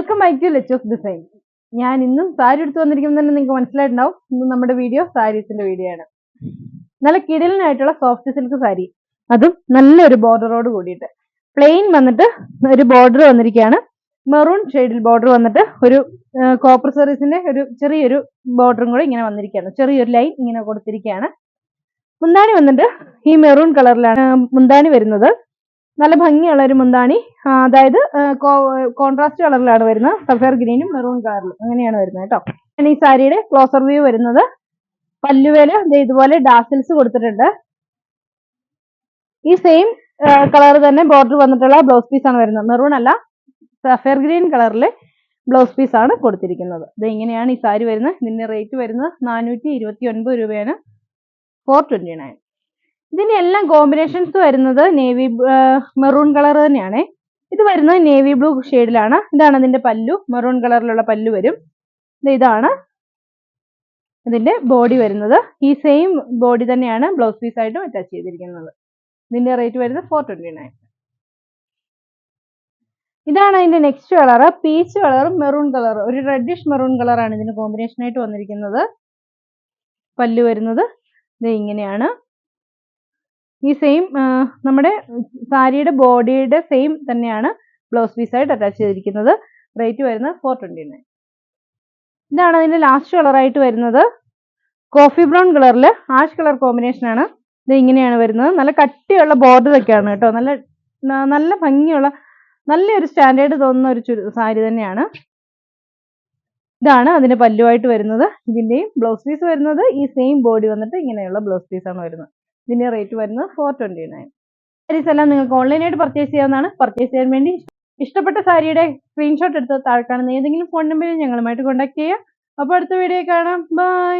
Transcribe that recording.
Welcome back to Lechos design. ഞാൻ ഇന്നും സാരി എടുത്ത് വന്നിരിക്കുന്നത് തന്നെ നിങ്ങൾക്ക് മനസ്സിലായിട്ടുണ്ടാവും. ഇന്ന് നമ്മുടെ വീഡിയോ സാരീസിന്റെ വീഡിയോ ആണ്. നല്ല കിടിലനായിട്ടുള്ള സോഫ്റ്റ് സിൽക്ക് സാരി, അതും നല്ലൊരു ബോർഡറോട് കൂടിയിട്ട്. പ്ലെയിൻ വന്നിട്ട് ഒരു ബോർഡർ വന്നിരിക്കുകയാണ്. മെറൂൺ ഷെയ്ഡിൽ ബോർഡർ വന്നിട്ട് ഒരു കോപ്പർ സെറീസിന്റെ ഒരു ചെറിയൊരു ബോർഡറും കൂടെ ഇങ്ങനെ വന്നിരിക്കുകയാണ്. ചെറിയൊരു ലൈൻ ഇങ്ങനെ കൊടുത്തിരിക്കുകയാണ്. മുന്താണി വന്നിട്ട് ഈ മെറൂൺ കളറിലാണ് മുന്താണി വരുന്നത്. നല്ല ഭംഗിയുള്ള ഒരു മുന്താണി, അതായത് കോൺട്രാസ്റ്റ് കളറിലാണ് വരുന്നത്. സഫയർ ഗ്രീനും മെറൂൺ കളറിലും അങ്ങനെയാണ് വരുന്നത് കേട്ടോ. ഈ സാരിയുടെ ക്ലോസർ വ്യൂ വരുന്നത്. പല്ലുവേല് ഇതുപോലെ ഡാസിൽസ് കൊടുത്തിട്ടുണ്ട്. ഈ സെയിം കളർ തന്നെ ബോർഡർ വന്നിട്ടുള്ള ബ്ലൗസ് പീസ് ആണ് വരുന്നത്. മെറൂൺ അല്ല, സഫയർ ഗ്രീൻ കളറിലെ ബ്ലൗസ് പീസ് ആണ് കൊടുത്തിരിക്കുന്നത്. ഇത് ഇങ്ങനെയാണ് ഈ സാരി വരുന്നത്. ഇതിന്റെ റേറ്റ് വരുന്നത് 429 രൂപയാണ്. 429. ഇതിന്റെ എല്ലാം കോമ്പിനേഷൻസ് വരുന്നത് നേവി മെറൂൺ കളർ തന്നെയാണ്. ഇത് വരുന്നത് നേവി ബ്ലൂ ഷെയ്ഡിലാണ്. ഇതാണ് അതിന്റെ പല്ലു, മെറൂൺ കളറിലുള്ള പല്ലു വരും. ഇതാണ് ഇതിന്റെ ബോഡി വരുന്നത്. ഈ സെയിം ബോഡി തന്നെയാണ് ബ്ലൗസ് പീസ് ആയിട്ടും അറ്റാച്ച് ചെയ്തിരിക്കുന്നത്. ഇതിന്റെ റേറ്റ് വരുന്നത് 429. ഇതാണ് അതിന്റെ നെക്സ്റ്റ് കളർ, പീച്ച് കളറും മെറൂൺ കളർ, ഒരു റെഡിഷ് മെറൂൺ കളറാണ് ഇതിന് കോമ്പിനേഷൻ ആയിട്ട് വന്നിരിക്കുന്നത്. പല്ലു വരുന്നത് ഇത് ഇങ്ങനെയാണ്. ഈ സെയിം നമ്മുടെ സാരിയുടെ ബോഡിയുടെ സെയിം തന്നെയാണ് ബ്ലൗസ് പീസ് ആയിട്ട് അറ്റാച്ച് ചെയ്തിരിക്കുന്നത്. റേറ്റ് വരുന്നത് 429. ഇതാണ് അതിന്റെ ലാസ്റ്റ് കളറായിട്ട് വരുന്നത്. കോഫി ബ്രൗൺ കളറിൽ ആഷ് കളർ കോമ്പിനേഷൻ ആണ്. ഇത് ഇങ്ങനെയാണ് വരുന്നത്. നല്ല കട്ടിയുള്ള ബോർഡർ ഒക്കെയാണ് കേട്ടോ. നല്ല ഭംഗിയുള്ള നല്ലൊരു സ്റ്റാൻഡേർഡ് തോന്നുന്ന ഒരു സാരി തന്നെയാണ്. ഇതാണ് അതിന്റെ പല്ലുവായിട്ട് വരുന്നത്. ഇതിന്റെയും ബ്ലൗസ് പീസ് വരുന്നത് ഈ സെയിം ബോഡി വന്നിട്ട് ഇങ്ങനെയുള്ള ബ്ലൗസ് പീസ് ആണ് വരുന്നത്. ഇതിന്റെ റേറ്റ് വരുന്നത് 429. സാരീസ് എല്ലാം നിങ്ങൾക്ക് ഓൺലൈനായിട്ട് പർച്ചേസ് ചെയ്യാവുന്നതാണ്. പർച്ചേസ് ചെയ്യാൻ വേണ്ടി ഇഷ്ടപ്പെട്ട സാരിയുടെ സ്ക്രീൻഷോട്ട് എടുത്ത് താഴെ കാണുന്ന ഏതെങ്കിലും ഫോൺ നമ്പറിൽ ഞങ്ങളുമായിട്ട് കോൺടാക്ട് ചെയ്യുക. അപ്പോൾ അടുത്ത വീഡിയോ കാണാം. ബൈ.